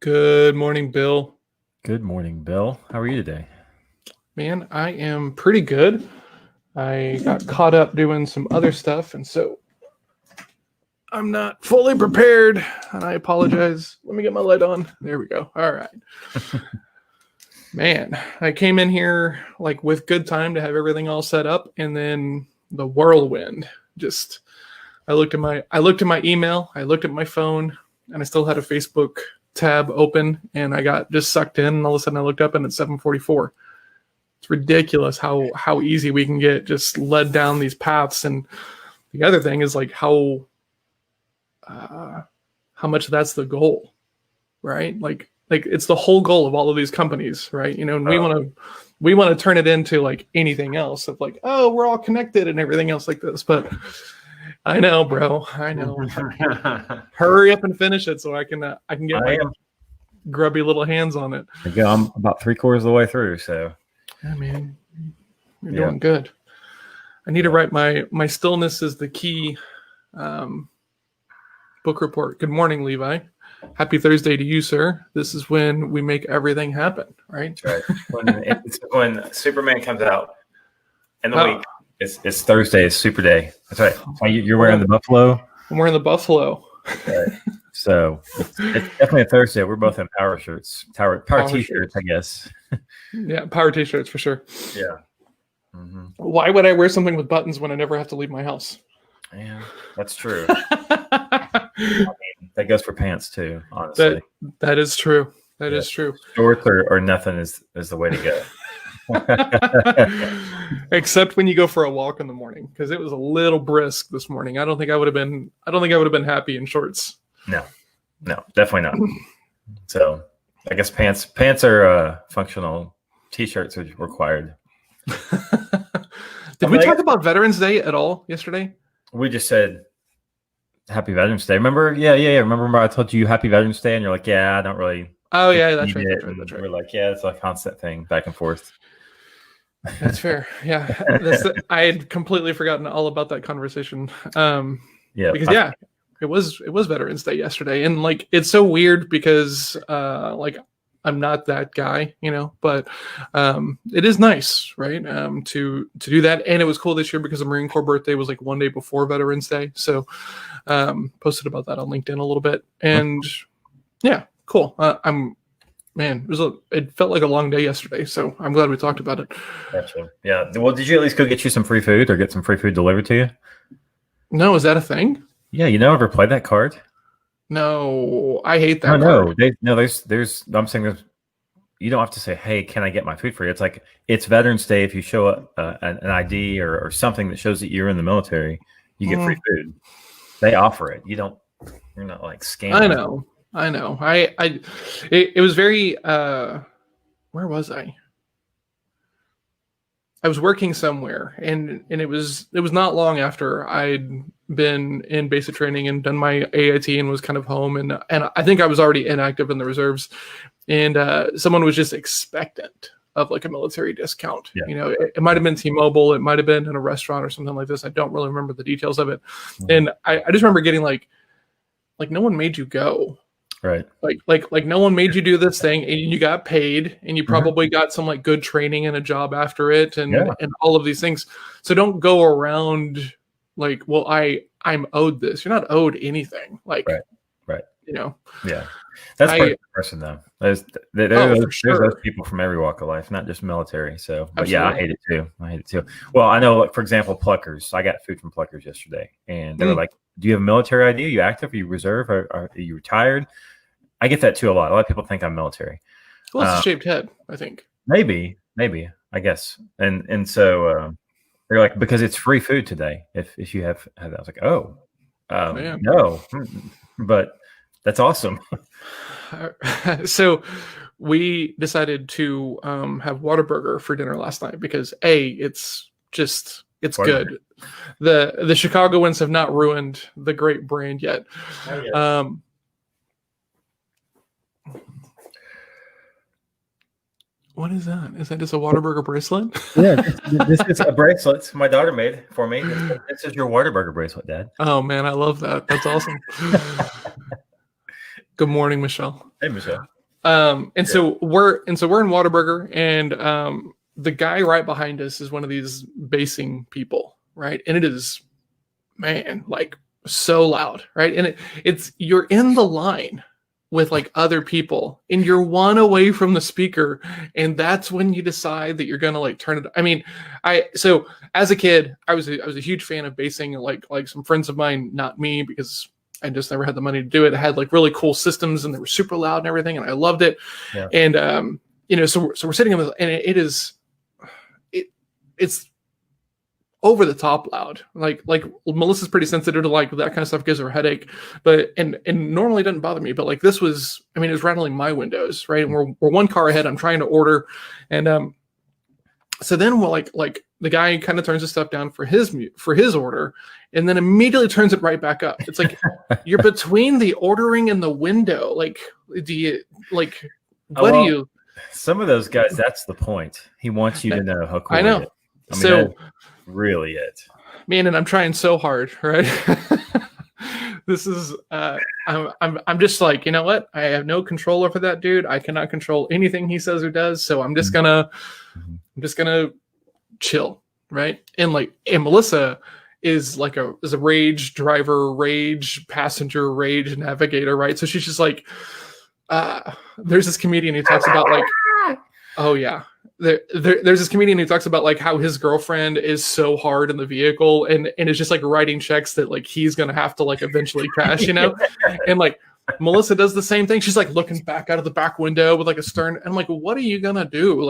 Good morning, Bill. Good morning, Bill. How are you today? Man, I am pretty good. I got caught up doing some other stuff, and so I'm not fully prepared, and I apologize. Let me get my light on. There we go. All right. Man, I came in here like with good time to have everything all set up, and then the whirlwind just I looked at my email, I looked at my phone, and I still had a Facebook tab open, and I got just sucked in, and all of a sudden I looked up and it's 7:44. It's ridiculous how easy we can get just led down these paths. And the other thing is like how much that's the goal, right? Like it's the whole goal of all of these companies, right? You know, and we want to turn it into like anything else of like, oh, we're all connected and everything else like this. But I know, bro. I know. Hurry up and finish it so I can get my grubby little hands on it. I'm about 3/4 of the way through, so. Yeah, man, you're doing good. I need to write my stillness is the key book report. Good morning, Levi. Happy Thursday to you, sir. This is when we make everything happen, right? That's right. When Superman comes out in the week, it's Thursday. It's Super Day. That's right. You're wearing the buffalo? I'm wearing the buffalo. Right. So it's definitely a Thursday. We're both in power shirts, power t-shirts, I guess. Yeah, power t-shirts for sure. Yeah. Mm-hmm. Why would I wear something with buttons when I never have to leave my house? Yeah, that's true. I mean, that goes for pants too, honestly. That is true. That is true. Shorts or nothing is the way to go. Except when you go for a walk in the morning, because it was a little brisk this morning. I don't think I would have been happy in shorts. No, definitely not. So I guess pants are functional. T-shirts are required. Did we talk about Veterans Day at all yesterday? We just said Happy Veterans Day. Remember? Yeah. Remember I told you Happy Veterans Day, and you're like, yeah, I don't really. Oh yeah, that's right. We're like, yeah, it's a constant thing, back and forth. That's fair. Yeah, I had completely forgotten all about that conversation. Because it was Veterans Day yesterday, and like it's so weird because like I'm not that guy, you know, but it is nice, right? To do that, and it was cool this year because the Marine Corps birthday was like one day before Veterans Day, so posted about that on LinkedIn a little bit, and yeah, cool. It felt like a long day yesterday, so I'm glad we talked about it. Gotcha. Yeah. Well, did you at least go get you some free food or get some free food delivered to you? No, is that a thing? Yeah, ever played that card? No, I hate that. There's. I'm saying there's. You don't have to say, "Hey, can I get my food for you?" It's like it's Veterans Day. If you show up an ID or something that shows that you're in the military, you get free food. They offer it. You're not like scamming. I know. It was very. Where was I? I was working somewhere, and it was not long after I'd been in basic training and done my AIT and was kind of home, and I think I was already inactive in the reserves, and someone was just expectant of like a military discount. Yeah. You know, it might have been T-Mobile, it might have been in a restaurant or something like this. I don't really remember the details of it, and I just remember getting like no one made you go. Right. Like no one made you do this thing, and you got paid, and you probably got some like good training and a job after it, and all of these things. So don't go around like, well, I'm owed this. You're not owed anything. Like, right. You know. Yeah. That's part of the person though. There's those people from every walk of life, not just military. So, but yeah, I hate it too. Well, I know, like, for example, Pluckers. I got food from Pluckers yesterday, and they were like, "Do you have a military ID? Are you active? Are you reserve? Are you retired?" I get that too a lot. A lot of people think I'm military. Well, it's a shaped head, I think. Maybe, I guess. And so they're like, because it's free food today. If you have that, I was like, no, but that's awesome. So we decided to have Whataburger for dinner last night because it's good. The Chicagoans have not ruined the great brand yet. What is that? Is that just a Whataburger bracelet? Yeah, this is a bracelet my daughter made for me. This is your Whataburger bracelet, Dad. Oh man, I love that. That's awesome. Good morning, Michelle. Hey, Michelle. So we're in Whataburger, and the guy right behind us is one of these basing people, right? And it is, man, like so loud, right? And it's you're in the line with like other people, and you're one away from the speaker, and that's when you decide that you're gonna like turn it. I mean, so as a kid, I was a huge fan of basing. Like some friends of mine, not me, because I just never had the money to do it. It had like really cool systems, and they were super loud and everything, and I loved it. Yeah. And so we're sitting in this, and it's over the top loud. Like Melissa's pretty sensitive to like that kind of stuff, gives her a headache, but and normally it doesn't bother me, but like this was, I mean, it was rattling my windows, right? And we're one car ahead. I'm trying to order, and so then we'll like the guy kind of turns the stuff down for his order, and then immediately turns it right back up. It's like you're between the ordering and the window. Like, do you like what do you? Some of those guys, that's the point. He wants you to know how cool. I know. I mean, so really it, man, and I'm trying so hard, right? This is I'm just like, you know what? I have no control over that dude. I cannot control anything he says or does. So I'm just gonna chill, right? And Melissa is like a rage driver, rage passenger, rage navigator, right? So she's just like, there's this comedian who talks about like, oh yeah. There's this comedian who talks about like how his girlfriend is so hard in the vehicle and is just like writing checks that like he's gonna have to like eventually crash, you know? And like Melissa does the same thing. She's like looking back out of the back window with like a stern, and I'm like, what are you gonna do?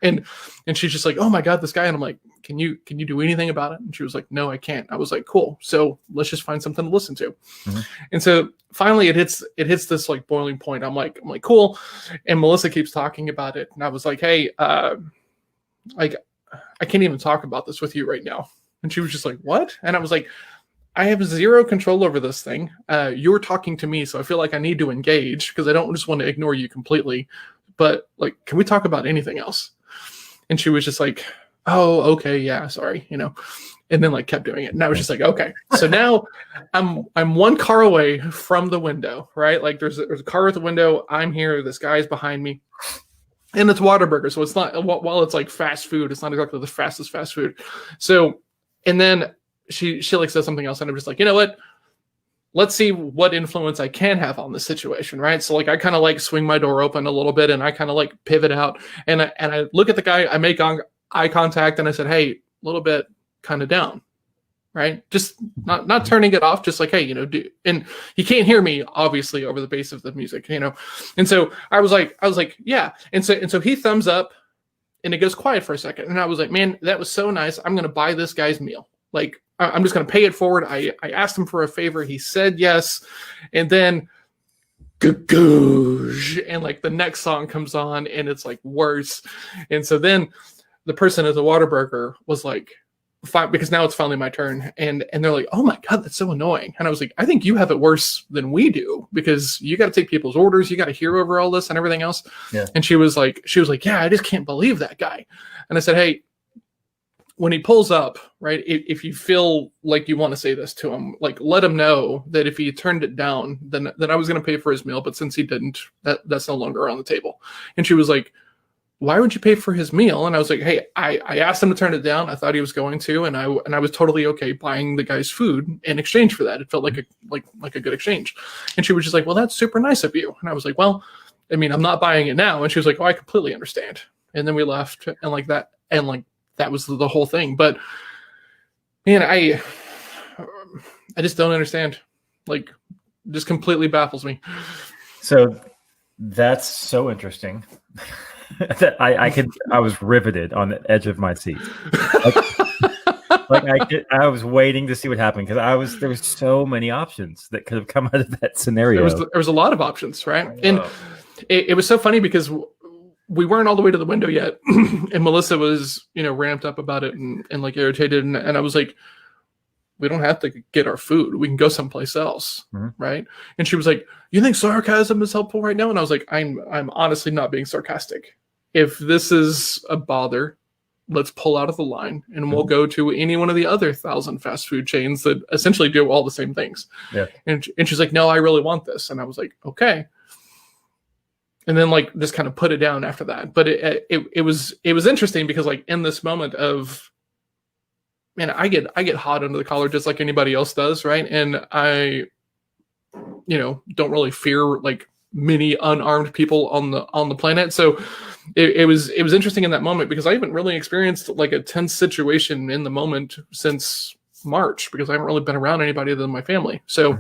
And she's just like, oh my God, this guy. And I'm like, can you do anything about it? And she was like, no, I can't. I was like, cool. So let's just find something to listen to. Mm-hmm. And so finally it hits this like boiling point. I'm like, cool. And Melissa keeps talking about it. And I was like, hey, like I can't even talk about this with you right now. And she was just like, what? And I was like, I have zero control over this thing. You're talking to me. So I feel like I need to engage because I don't just want to ignore you completely. But like, can we talk about anything else? And she was just like, oh, okay, yeah, sorry, you know, and then like kept doing it. And I was just like, okay. So now I'm one car away from the window, right? Like there's a car at the window. I'm here. This guy's behind me. And it's Whataburger. So it's not, while it's like fast food, it's not exactly the fastest fast food. So, and then she like says something else. And I'm just like, you know what? Let's see what influence I can have on this situation, right? So like I kind of like swing my door open a little bit and I kind of like pivot out and I look at the guy, I make eye contact and I said, hey, a little bit kind of down, right? Just not turning it off, just like, hey, you know, and he can't hear me obviously over the bass of the music, you know? And so I was like, yeah. And so he thumbs up and it goes quiet for a second. And I was like, man, that was so nice. I'm going to buy this guy's meal. Like, I'm just going to pay it forward. I asked him for a favor. He said yes. And then, and like the next song comes on and it's like worse. And so then the person at the Whataburger was like, fine, because now it's finally my turn. And they're like, oh my God, that's so annoying. And I was like, I think you have it worse than we do because you got to take people's orders. You got to hear over all this and everything else. Yeah. And she was like, yeah, I just can't believe that guy. And I said, hey, when he pulls up, right, if you feel like you want to say this to him, like let him know that if he turned it down, then I was going to pay for his meal. But since he didn't, that's no longer on the table. And she was like, why would you pay for his meal? And I was like, hey, I asked him to turn it down. I thought he was going to, and I was totally okay buying the guy's food in exchange for that. It felt like a good exchange. And she was just like, well, that's super nice of you. And I was like, well, I mean, I'm not buying it now. And she was like, oh, I completely understand. And then we left and like that. And like, that was the whole thing. But man, I just don't understand. Like, just completely baffles me. So that's so interesting that I was riveted on the edge of my seat. I was waiting to see what happened because there was so many options that could have come out of that scenario. There was a lot of options, right? And it was so funny because we weren't all the way to the window yet. And Melissa was, you know, ramped up about it and like irritated. And I was like, we don't have to get our food. We can go someplace else. Mm-hmm. Right. And she was like, you think sarcasm is helpful right now? And I was like, I'm honestly not being sarcastic. If this is a bother, let's pull out of the line and we'll go to any one of the other 1,000 fast food chains that essentially do all the same things. Yeah. And she's like, no, I really want this. And I was like, okay. And then like just kind of put it down after that. But it was interesting because like in this moment of, man, I get hot under the collar just like anybody else does, right? And I, don't really fear like many unarmed people on the planet. So it was interesting in that moment because I haven't really experienced like a tense situation in the moment since March because I haven't really been around anybody other than my family. So,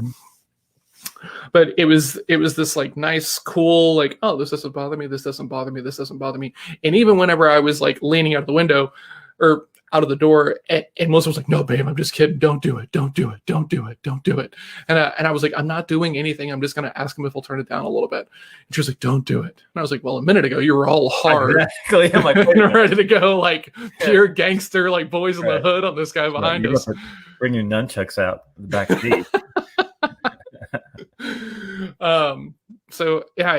but it was this like nice, cool, like, oh, this doesn't bother me. This doesn't bother me. This doesn't bother me. And even whenever I was like leaning out the window or out of the door, and Melissa was like, no, babe, I'm just kidding. Don't do it. Don't do it. Don't do it. Don't do it. And I was like, I'm not doing anything. I'm just going to ask him if he'll turn it down a little bit. And she was like, don't do it. And I was like, well, a minute ago, you were all hard. Exactly. I'm like, ready to go, like pure gangster, like boys in the hood on this guy behind us. Bring your nunchucks out the back seat. So yeah,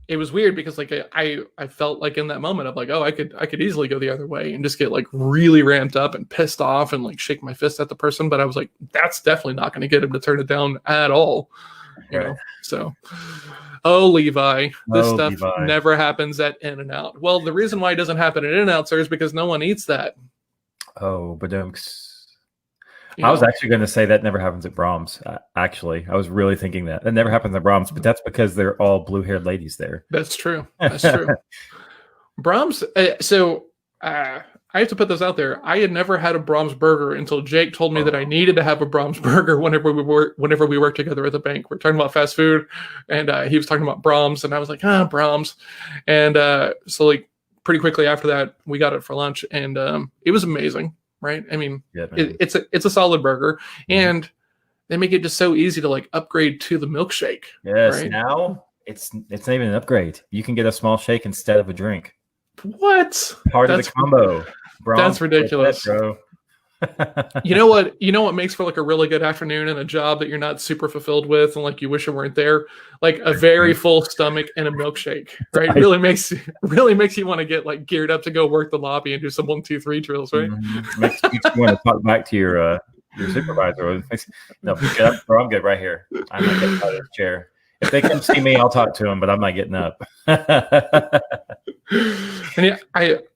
it was weird because like I felt like in that moment of like, oh, I could easily go the other way and just get like really ramped up and pissed off and like shake my fist at the person. But I was like, that's definitely not going to get him to turn it down at all. You know? So, Levi, this stuff never happens at In-N-Out. Well, the reason why it doesn't happen at In-N-Out, sir, is because no one eats that. Oh, but I was actually going to say that never happens at Brahms. Actually, I was really thinking that never happens at Brahms, but that's because they're all blue-haired ladies there. That's true. That's true. Brahms. I have to put this out there. I had never had a Brahms burger until Jake told me that I needed to have a Brahms burger whenever we worked together at the bank. We're talking about fast food, and he was talking about Brahms, and I was like, Brahms, and so like pretty quickly after that, we got it for lunch, and it was amazing. Right. I mean, it's a solid burger, and they make it just so easy to like upgrade to the milkshake. Yes. Right? Now it's not even an upgrade. You can get a small shake instead of a drink. What? Part of the combo. That's ridiculous, bro. You know what makes for like a really good afternoon and a job that you're not super fulfilled with and like you wish you weren't there, like a very full stomach and a milkshake, right? Really makes you want to get like geared up to go work the lobby and do some 1, 2, 3 drills, right? Makes you want to talk back to your supervisor. No, get up, bro. I'm good right here. I'm not getting out of the chair. If they come see me, I'll talk to them, but I'm not getting up. And yeah,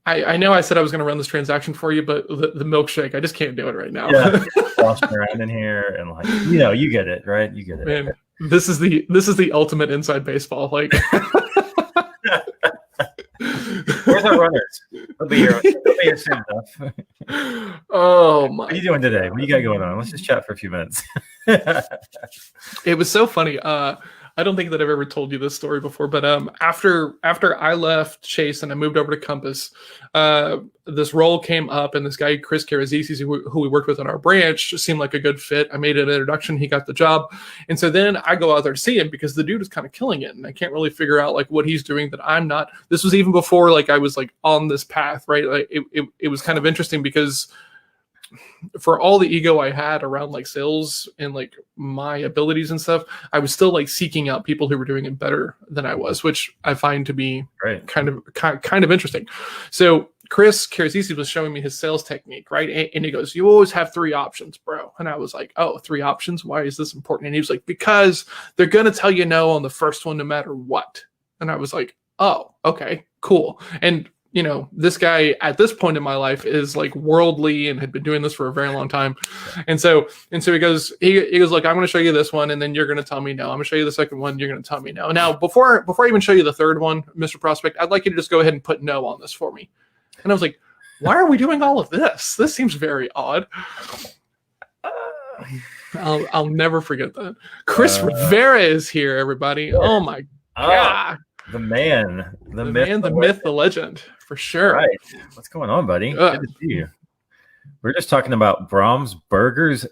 I know I said I was going to run this transaction for you, but the milkshake, I just can't do it right now. Yeah, washing around in here and like, you get it, right? You get it. Man, this is the ultimate inside baseball. Like, where's our runners? They'll be here soon enough. Oh my! What are you doing today? What do you got going on? Let's just chat for a few minutes. It was so funny. I don't think that I've ever told you this story before, but after I left Chase and I moved over to Compass, this role came up, and this guy Chris Karazisis, who we worked with on our branch, seemed like a good fit. I made an introduction, he got the job, and so then I go out there to see him because the dude is kind of killing it, and I can't really figure out like what he's doing that I'm not. This was even before like I was like on this path, right? Like it was kind of interesting because for all the ego I had around like sales and like my abilities and stuff, I was still like seeking out people who were doing it better than I was, which I find to be kind of interesting. So Chris Karazisis was showing me his sales technique, right? And he goes, you always have 3 options, bro. And I was like, oh, 3 options? Why is this important? And he was like, because they're going to tell you no on the first one, no matter what. And I was like, oh, okay, cool. And this guy at this point in my life is like worldly and had been doing this for a very long time. And so he goes, look, I'm going to show you this one, and then you're going to tell me no. I'm going to show you the second one. You're going to tell me no. Now, before I even show you the third one, Mr. Prospect, I'd like you to just go ahead and put no on this for me. And I was like, why are we doing all of this? This seems very odd. I'll never forget that. Chris Rivera is here, everybody. Oh my God. The man, the myth, the legend, for sure. Right. What's going on, buddy? Good to see you. We're just talking about Brahms burgers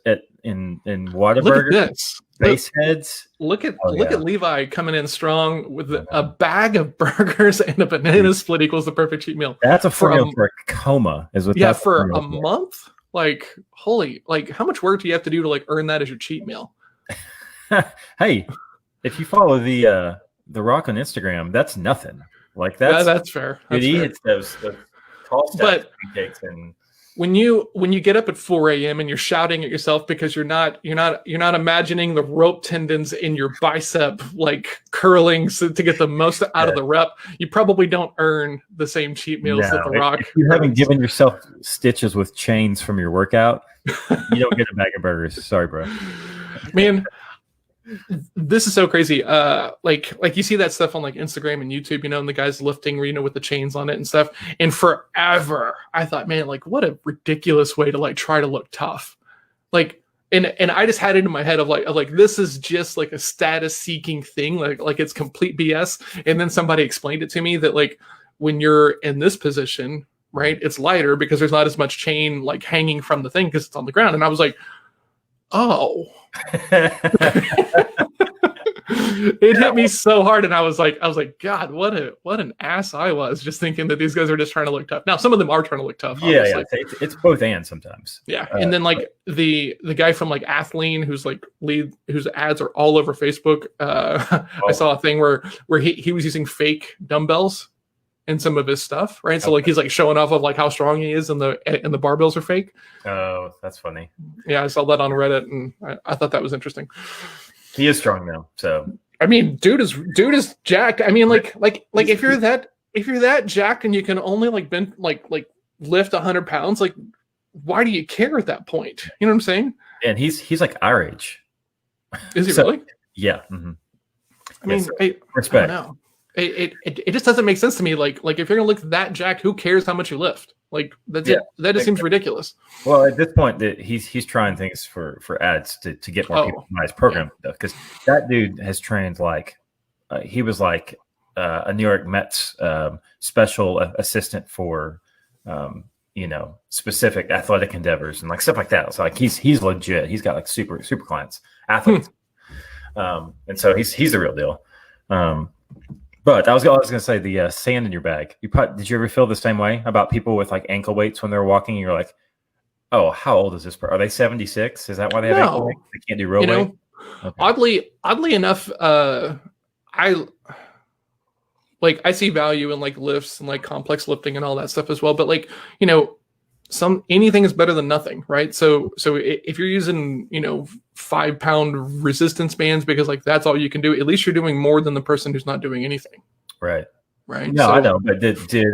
in Whataburger. Look at this. Base heads. Look at Levi coming in strong with a bag of burgers and a banana split equals the perfect cheat meal. That's a formula for a coma, is what. Yeah, for a month. Like, holy! Like, how much work do you have to do to like earn that as your cheat meal? Hey, if you follow the Rock on Instagram, that's nothing. Like that's fair. He hits those tall stacks of pancakes and. When you get up at 4 a.m. and you're shouting at yourself because you're not imagining the rope tendons in your bicep like curling to get the most out of the rep, you probably don't earn the same cheat meals that The Rock. If you haven't given yourself stitches with chains from your workout, you don't get a bag of burgers. Sorry, bro. Man, this is so crazy. Like you see that stuff on like Instagram and YouTube, and the guys lifting, with the chains on it and stuff. And forever, I thought, man, like what a ridiculous way to like try to look tough. Like, and I just had it in my head of like this is just like a status seeking thing, like it's complete BS. And then somebody explained it to me that like when you're in this position, right, it's lighter because there's not as much chain like hanging from the thing because it's on the ground. And I was like, oh. It hit me so hard, and I was like, God, what an ass I was, just thinking that these guys are just trying to look tough. Now, some of them are trying to look tough. Yeah, it's both and sometimes. Yeah, and then like the guy from like Athlean, whose ads are all over Facebook. I saw a thing where he was using fake dumbbells in some of his stuff, right? So like he's like showing off of like how strong he is, and the barbells are fake. Oh, that's funny. Yeah, I saw that on Reddit, and I thought that was interesting. He is strong now, so I mean, dude is jacked. I mean, like if you're that jacked and you can only like bend like lift 100 pounds, like why do you care at that point? You know what I'm saying? And he's like our age. Is he really? Yeah. Mm-hmm. I mean, respect. I don't know. It just doesn't make sense to me. Like if you're gonna look that jacked, who cares how much you lift? Like that just seems ridiculous. Well, at this point, he's trying things for ads to get more people in his program, because that dude has trained like he was like a New York Mets special assistant for specific athletic endeavors and like stuff like that. So like he's legit. He's got like super clients, athletes, and so he's the real deal. But I was going to say the sand in your bag. Did you ever feel the same way about people with like ankle weights when they're walking? You're like, oh, how old is this person? Are they 76? Is that why they have ankle weights? They can't do real weight? Okay. Oddly enough, I see value in like lifts and like complex lifting and all that stuff as well. But like, anything is better than nothing, right? So if you're using 5-pound resistance bands because like that's all you can do, at least you're doing more than the person who's not doing anything. Right. No, I know, but did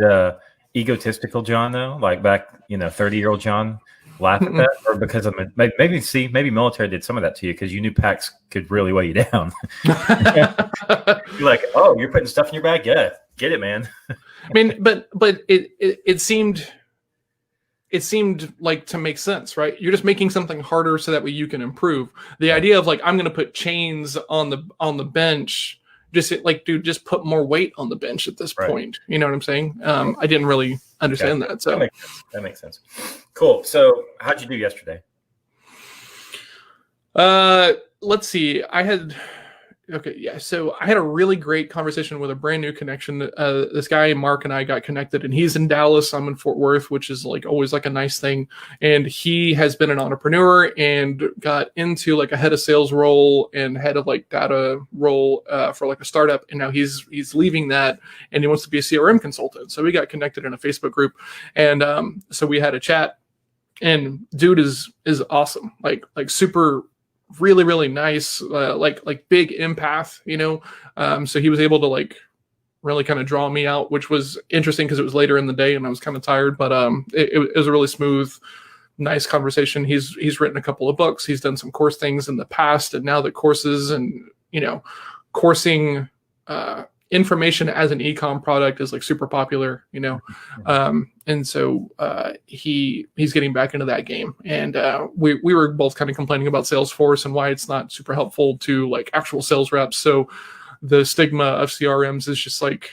egotistical John though, like back 30-year-old John, laugh at that, or because of maybe military did some of that to you because you knew packs could really weigh you down. You're like, oh, you're putting stuff in your bag, yeah, get it, man. I mean, but it seemed like to make sense, right? You're just making something harder so that way you can improve. The idea of like, I'm going to put chains on the bench, just put more weight on the bench at this point. You know what I'm saying? I didn't really understand that. So that makes sense. Cool. So how'd you do yesterday? Let's see. So I had a really great conversation with a brand new connection. This guy, Mark, and I got connected, and he's in Dallas. I'm in Fort Worth, which is like always like a nice thing. And he has been an entrepreneur and got into like a head of sales role and head of like data role for like a startup. And now he's leaving that and he wants to be a CRM consultant. So we got connected in a Facebook group. And so we had a chat, and dude is awesome. Like super really, really nice, like big empath, so he was able to like really kind of draw me out, which was interesting because it was later in the day and I was kind of tired, but it was a really smooth, nice conversation. He's written a couple of books. He's done some course things in the past, and now that courses and coursing information as an e-com product is like super popular, and so he's getting back into that game. And we were both kind of complaining about Salesforce and why it's not super helpful to like actual sales reps. So the stigma of CRMs is just like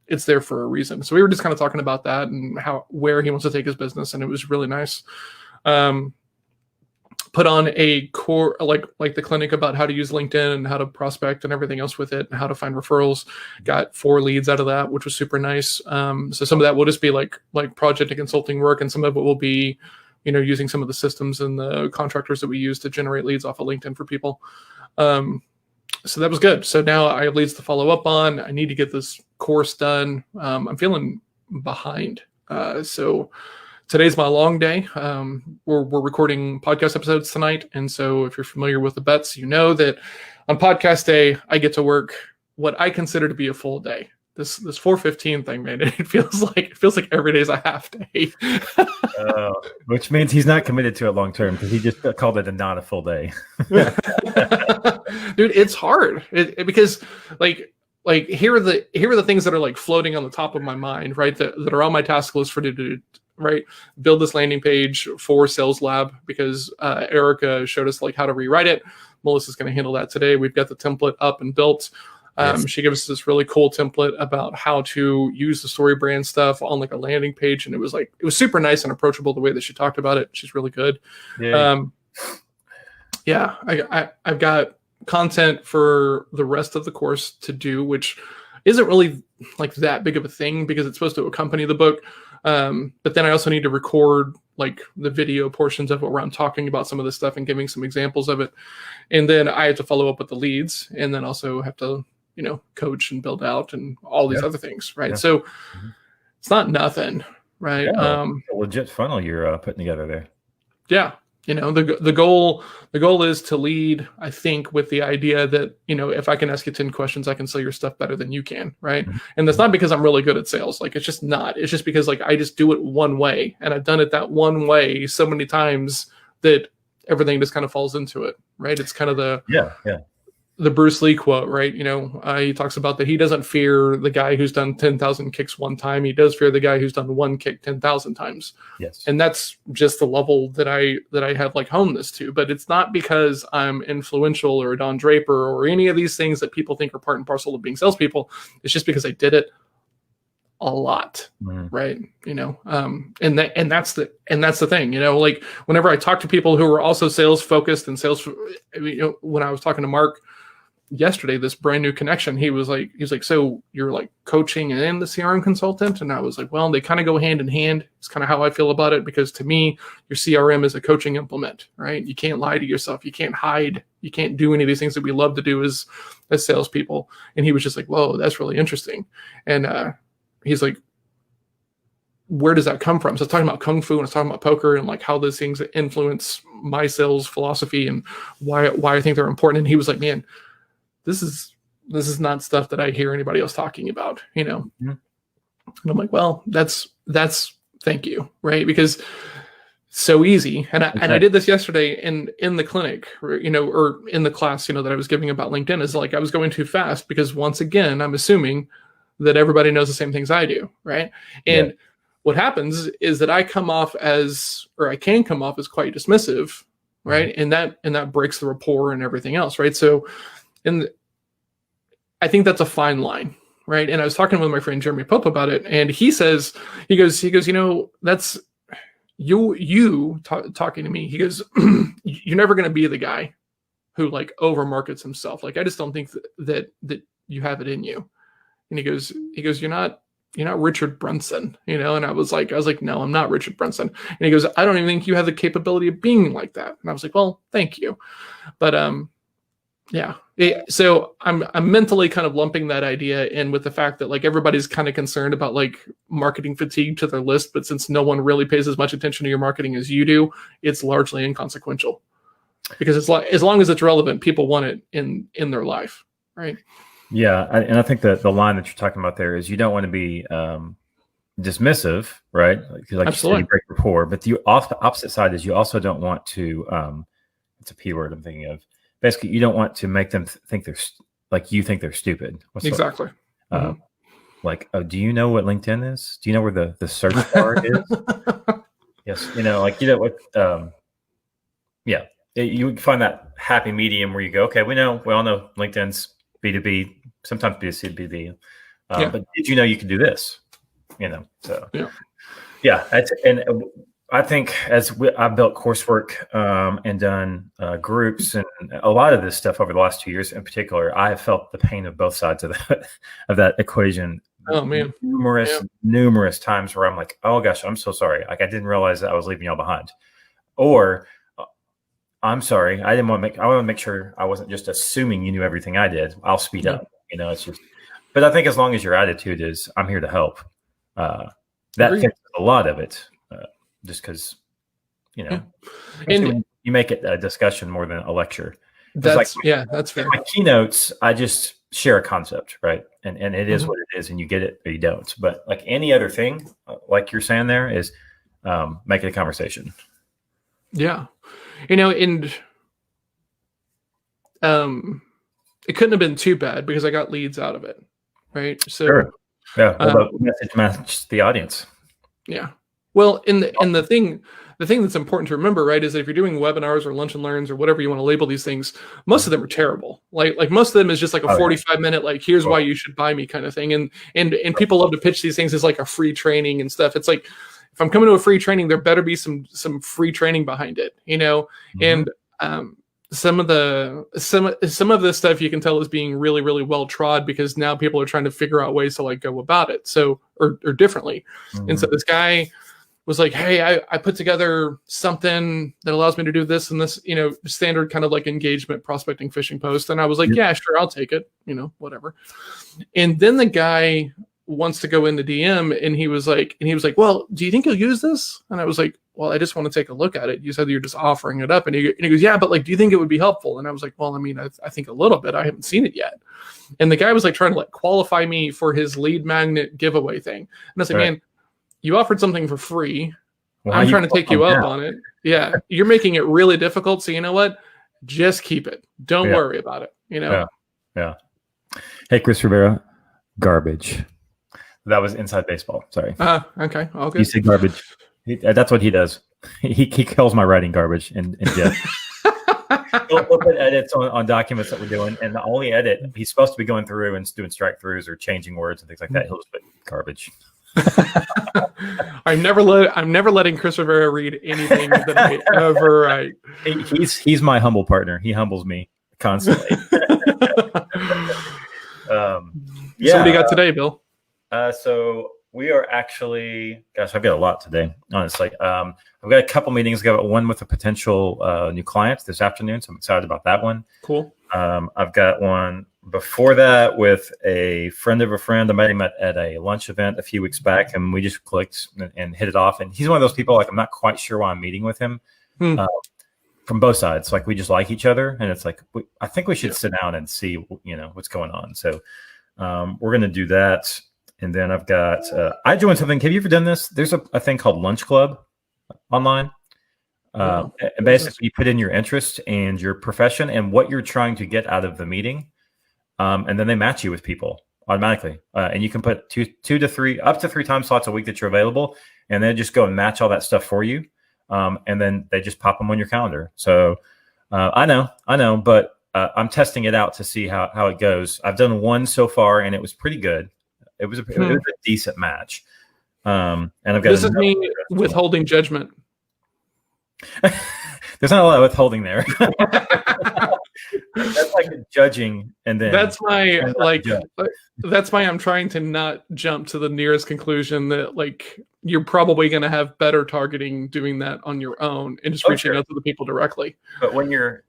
it's there for a reason. So we were just kind of talking about that and where he wants to take his business, and it was really nice. Put on a core, like the clinic about how to use LinkedIn and how to prospect and everything else with it and how to find referrals. Got 4 leads out of that, which was super nice. So some of that will just be like project and consulting work, and some of it will be, using some of the systems and the contractors that we use to generate leads off of LinkedIn for people. So that was good. So now I have leads to follow up on. I need to get this course done. I'm feeling behind So today's my long day. We're recording podcast episodes tonight. And so if you're familiar with the bets, you know that on podcast day, I get to work what I consider to be a full day. This 4:15 thing, man, it feels like every day is a half day. Which means he's not committed to it long term, because he just called it not a full day. Dude, it's hard because here are the things that are like floating on the top of my mind, right? That are on my task list for to do, right? Build this landing page for Sales Lab, because Erica showed us like how to rewrite it. Melissa's going to handle that today. We've got the template up and built. Yes. She gave us this really cool template about how to use the story brand stuff on like a landing page. And it was super nice and approachable the way that she talked about it. She's really good. Yeah. I've got content for the rest of the course to do, which isn't really like that big of a thing because it's supposed to accompany the book. But then I also need to record like the video portions of it where I'm talking about some of this stuff and giving some examples of it. And then I have to follow up with the leads, and then also have to, coach and build out and all these other things. Right. Yeah. So it's not nothing. Right. Yeah, a legit funnel you're putting together there. Yeah. The goal is to lead, I think, with the idea that, if I can ask you 10 questions, I can sell your stuff better than you can. Right. Mm-hmm. And that's not because I'm really good at sales. Like, it's just not. It's just because I just do it one way, and I've done it that one way so many times that everything just kind of falls into it. Right. It's kind of the Bruce Lee quote, right? He talks about that he doesn't fear the guy who's done 10,000 kicks one time. He does fear the guy who's done one kick 10,000 times. Yes. And that's just the level that I have like honed this to. But it's not because I'm influential or Don Draper or any of these things that people think are part and parcel of being salespeople. It's just because I did it a lot, right? And that's the thing. Like whenever I talk to people who are also sales focused and sales, when I was talking to Mark yesterday, this brand new connection, he's like, so you're like coaching and the CRM consultant? And I was like, well, they kind of go hand in hand. It's kind of how I feel about it, because to me, your CRM is a coaching implement, right? You can't lie to yourself. You can't hide. You can't do any of these things that we love to do as salespeople. And he was just like, whoa, that's really interesting. And he's like, where does that come from? So I was talking about Kung Fu, and I was talking about poker, and like how those things influence my sales philosophy and why I think they're important. And he was like, man, this is not stuff that I hear anybody else talking about, Mm-hmm. And I'm like, well, that's thank you. Right. Because so easy. And I did this yesterday in the clinic, or in the class, that I was giving about LinkedIn, is like, I was going too fast because once again, I'm assuming that everybody knows the same things I do. Right. And what happens is that I can come off as quite dismissive. Right. Mm-hmm. And that breaks the rapport and everything else. Right. So, and I think that's a fine line, right? And I was talking with my friend Jeremy Pope about it, and he goes, that's you talking to me. He goes, you're never going to be the guy who like over markets himself. Like, I just don't think that you have it in you. And he goes, you're not Richard Brunson, And I was like, no, I'm not Richard Brunson. And he goes, I don't even think you have the capability of being like that. And I was like, well, thank you. But, yeah. So I'm mentally kind of lumping that idea in with the fact that like everybody's kind of concerned about like marketing fatigue to their list, but since no one really pays as much attention to your marketing as you do, it's largely inconsequential, because it's like, as long as it's relevant, people want it in their life, right? Yeah, and I think that the line that you're talking about there is you don't want to be dismissive, right? Like Absolutely. You break rapport, but the opposite side is you also don't want to. It's a P word I'm thinking of. Basically, you don't want to make them think they're like you think they're stupid. Exactly. Like, oh, do you know what LinkedIn is? Do you know where the search bar is? Yes, yeah. You find that happy medium where you go, okay, we all know LinkedIn's B2B, sometimes B2C to B2B. But did you know you could do this? So I think as I've built coursework and done groups and a lot of this stuff over the last 2 years in particular, I have felt the pain of both sides of that equation. Oh man, numerous times where I'm like, oh gosh, I'm so sorry. Like, I didn't realize that I was leaving y'all behind, or I'm sorry, I want to make sure I wasn't just assuming you knew everything I did. I'll speed up. It's just. But I think as long as your attitude is, I'm here to help. that fixes a lot of it, just because, and you make it a discussion more than a lecture. That's fair. My keynotes, I just share a concept, right? And it is what it is, and you get it or you don't. But like any other thing, like you're saying there, is make it a conversation. Yeah. And it couldn't have been too bad because I got leads out of it, right? So sure. Yeah, well, the message matched the audience. Yeah. Well, and the thing that's important to remember, right, is that if you're doing webinars or lunch and learns or whatever you want to label these things, most of them are terrible. Like most of them is just like a 45-minute, like, here's why you should buy me kind of thing. And people love to pitch these things as like a free training and stuff. It's like, if I'm coming to a free training, there better be some free training behind it, And some of this stuff you can tell is being really, really well trod because now people are trying to figure out ways to like go about it. So, or differently. And so this guy was like, hey, I put together something that allows me to do this and this, standard kind of like engagement prospecting phishing post. And I was like, yeah, sure, I'll take it, whatever. And then the guy wants to go in the DM and he was like, well, do you think you'll use this? And I was like, well, I just want to take a look at it. You said you're just offering it up. And he goes, yeah, but like, do you think it would be helpful? And I was like, well, I mean, I think a little bit. I haven't seen it yet. And the guy was like trying to like qualify me for his lead magnet giveaway thing. And I was like, man, you offered something for free. Well, I'm trying to take you up on it. Yeah. You're making it really difficult. So you know what? Just keep it. Don't worry about it. Yeah. Hey, Chris Rivera, garbage. That was inside baseball. Sorry. Okay. All good. You said garbage. That's what he does. He calls my writing garbage and he'll put edits on documents that we're doing, and the only edit he's supposed to be going through and doing strike throughs or changing words and things like that. He'll just put garbage. I'm never letting Chris Rivera read anything that I ever write. He's my humble partner. He humbles me constantly. So what do you got today, Bill? So we are actually, gosh, I've got a lot today, honestly. I've got a couple meetings. I've got one with a potential new client this afternoon, so I'm excited about that one. Cool. I've got one before that with a friend of a friend. I met him at a lunch event a few weeks back, and we just clicked and hit it off. And he's one of those people, like, I'm not quite sure why I'm meeting with him from both sides. Like, we just like each other, and it's like, I think we should sit down and see, what's going on. So we're going to do that. And then I've got, I joined something. Have you ever done this? There's a thing called Lunch Club online. And basically you put in your interest and your profession and what you're trying to get out of the meeting. And then they match you with people automatically. And you can put two to three, up to 3 time slots a week that you're available. And then just go and match all that stuff for you. And then they just pop them on your calendar. So I know, but I'm testing it out to see how it goes. I've done one so far and it was pretty good. It was a decent match. And I've got. This is me withholding judgment. There's not a lot of withholding there. That's like judging, and then that's my I'm trying to not jump to the nearest conclusion that like you're probably going to have better targeting doing that on your own and just reaching out to the people directly. But when you're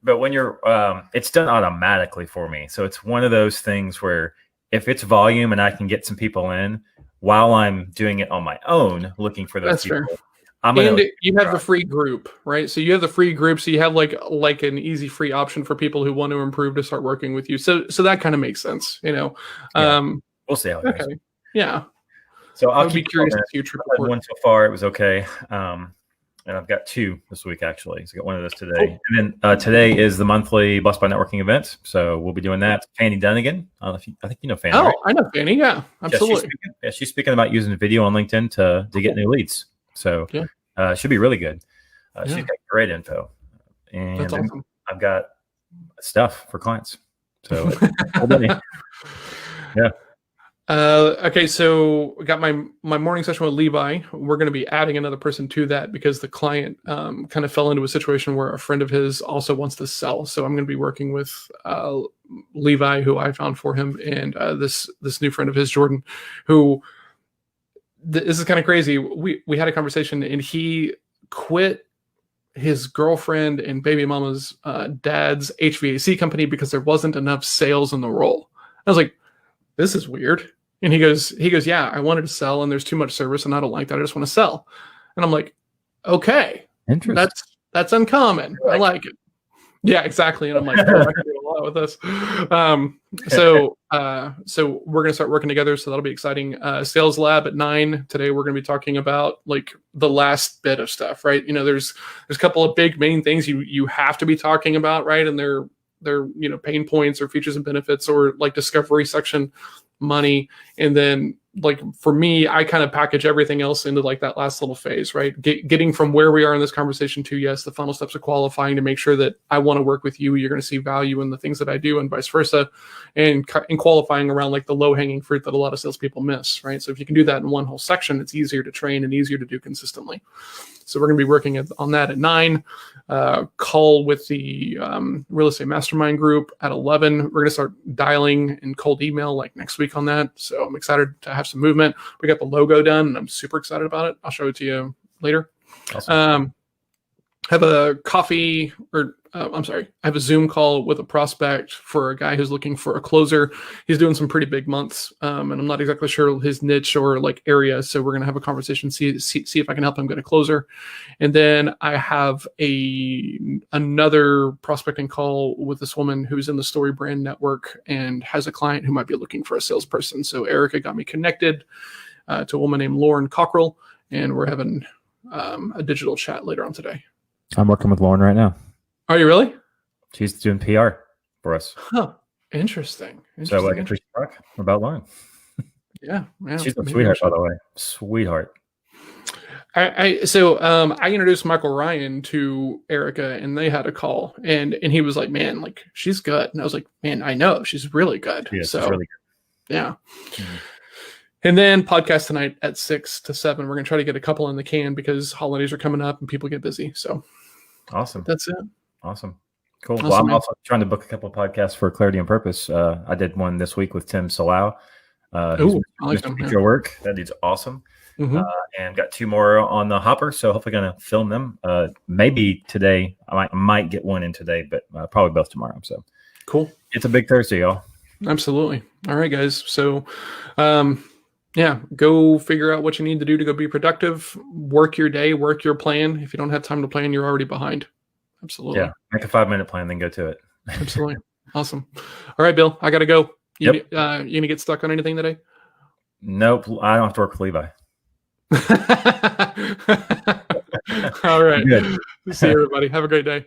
it's done automatically for me. So it's one of those things where if it's volume and I can get some people in while I'm doing it on my own, looking for those that's people. Fair. And you have the free group, right? So you have the free group, so you have like an easy free option for people who want to improve to start working with you. So that kind of makes sense, We'll see how it goes. Yeah. So I'll be curious to see your trip report. One so far, it was okay. And I've got 2 this week, actually. So I got one of those today. Cool. And then today is the monthly Bus by Networking event. So we'll be doing that. Fanny Dunnigan. I think you know Fanny. Oh, right? I know Fanny. Yeah, absolutely. She's speaking about using video on LinkedIn to get new leads. So should be really good. She's got great info. And that's awesome. I've got stuff for clients. So yeah. Okay, so we got my morning session with Levi. We're going to be adding another person to that because the client kind of fell into a situation where a friend of his also wants to sell. So I'm going to be working with Levi, who I found for him, and this new friend of his, Jordan, who this is kind of crazy. We had a conversation, and he quit his girlfriend and baby mama's dad's HVAC company because there wasn't enough sales in the role. I was like, this is weird. And he goes, yeah, I wanted to sell and there's too much service and I don't like that. I just want to sell. And I'm like, okay, interesting. That's uncommon. I like it. Yeah, exactly. And I'm like, oh, I can do a lot with this. So we're going to start working together. So that'll be exciting. Sales Lab at 9 today. We're going to be talking about like the last bit of stuff, right? You know, there's a couple of big main things you have to be talking about, right? And they're pain points or features and benefits or like discovery section, money, and then like for me, I kind of package everything else into like that last little phase, right? Getting from where we are in this conversation to, yes, the final steps of qualifying to make sure that I want to work with you. You're going to see value in the things that I do and vice versa. And qualifying around like the low hanging fruit that a lot of salespeople miss, right? So if you can do that in one whole section, it's easier to train and easier to do consistently. So we're going to be working on that at 9. Call with the real estate mastermind group at 11. We're going to start dialing and cold email like next week on that. So I'm excited to have some movement. We got the logo done and I'm super excited about it. I'll show it to you later. Awesome. Have a coffee I have a Zoom call with a prospect for a guy who's looking for a closer. He's doing some pretty big months, and I'm not exactly sure his niche or like area. So we're going to have a conversation, see if I can help him get a closer. And then I have another prospecting call with this woman who's in the Story Brand Network and has a client who might be looking for a salesperson. So Erica got me connected to a woman named Lauren Cockrell, and we're having a digital chat later on today. I'm working with Lauren right now. Are you really? She's doing PR for us. Huh. Interesting. So like a talk about Lauren. Yeah. She's a sweetheart, by the way. Sweetheart. I introduced Michael Ryan to Erica and they had a call and he was like, man, like she's good. And I was like, man, I know she's really good. Yeah, so she's really good. Yeah. Mm-hmm. And then podcast tonight at 6 to 7. We're going to try to get a couple in the can because holidays are coming up and people get busy. So awesome. That's it. Awesome. Cool. Awesome, well, I'm man. also trying to book a couple of podcasts for Clarity and Purpose. I did one this week with Tim Salau. I like him. Your work. That dude's awesome. Mm-hmm. And got 2 more on the hopper. So hopefully going to film them. Maybe today. I might get one in today, but probably both tomorrow. So cool. It's a big Thursday, y'all. Absolutely. All right, guys. So, yeah, go figure out what you need to do to go be productive. Work your day, work your plan. If you don't have time to plan, you're already behind. Absolutely. Yeah. Make a 5-minute plan, then go to it. Absolutely. Awesome. All right, Bill, I got to go. You Yep. going to get stuck on anything today? Nope. I don't have to work with Levi. All right. Good. See you, everybody. Have a great day.